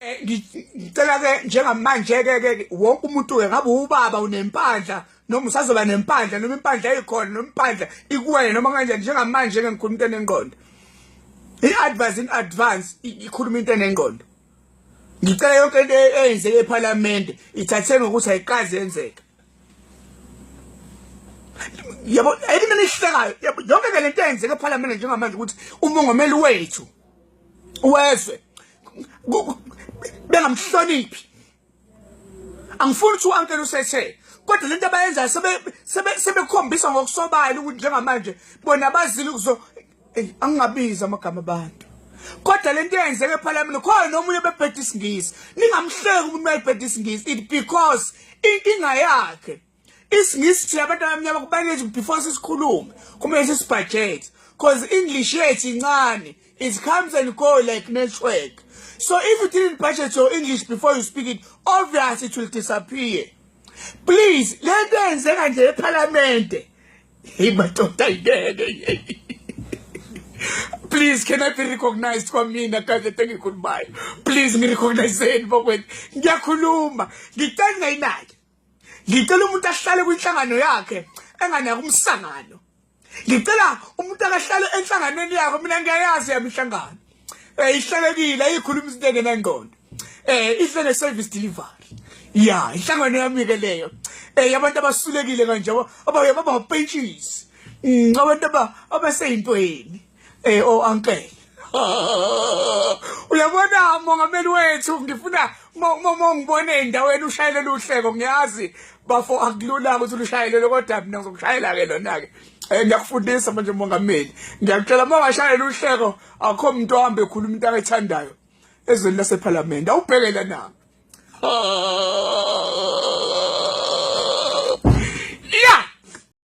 Ngicela ke njengamanje ke wonke umuntu ngabe ubaba unempandla noma usazoba nempandla noma impandla eyikhona noma impandla ikuwena noma kanjani njengamanje ke ngikhuluma into enengqondo i-advice in advance ikhuluma into enengqondo ngicela yonke into eyenzeke eParliament ithathe ngokuthi ayiqazi yenzeka yabo ayini mina ihlekayo yonke ke lento eyenzeke eParliament njengamanje ukuthi umongameli wethu wezwe bengamhloniphi angifuni ukuthi uankele usethe kodwa lento abayenza sebekhombisa ngokusobala ukuthi njengamanje bona bazile ukuzo angingabiza amagama abantu kodwa lento eyenzeke eParliament khona nomunye bebhedisa isingisi ningamhleki umuntu mayebhedisa isingisi it because inkinga yakhe isingisi thina abantu abamnyama kubaleke before sisikhulume kumele sisibudget because English yethu incane it comes and go like network. So if you didn't budget your English before you speak it, obviously it will disappear. Please, let them say in the Parliament. Please, can I be recognized for me? Goodbye. Please, me recognize it. Ngiyakhuluma. Ngithenga inaki. Ngicela umuntu ahlale kwinhlangano yakhe enganaka umsangano. Ngicela umuntu akahlale enhlanganweni yakhe mina ngiyayazi yamihlangano. Ihlelekile ayikhuluma izinto engenangqondo ifene service delivery ya inhlangano yami ke leyo abantu abasulekile kanje baba benches abantu abaseyintweni o uncle uyabona mongameli wethu ngifuna ngibone endaweni ushayelela uhleko ngiyazi bafo akulula ukuthi ushayelele kodwa mina ngizokushayela ke lona ke ngiyakufundisa manje mongameli ngiyacela mawashayela uhleko akho umuntu ohambe ekhuluma into akayithandayo ezweni laseParliament awubhekela na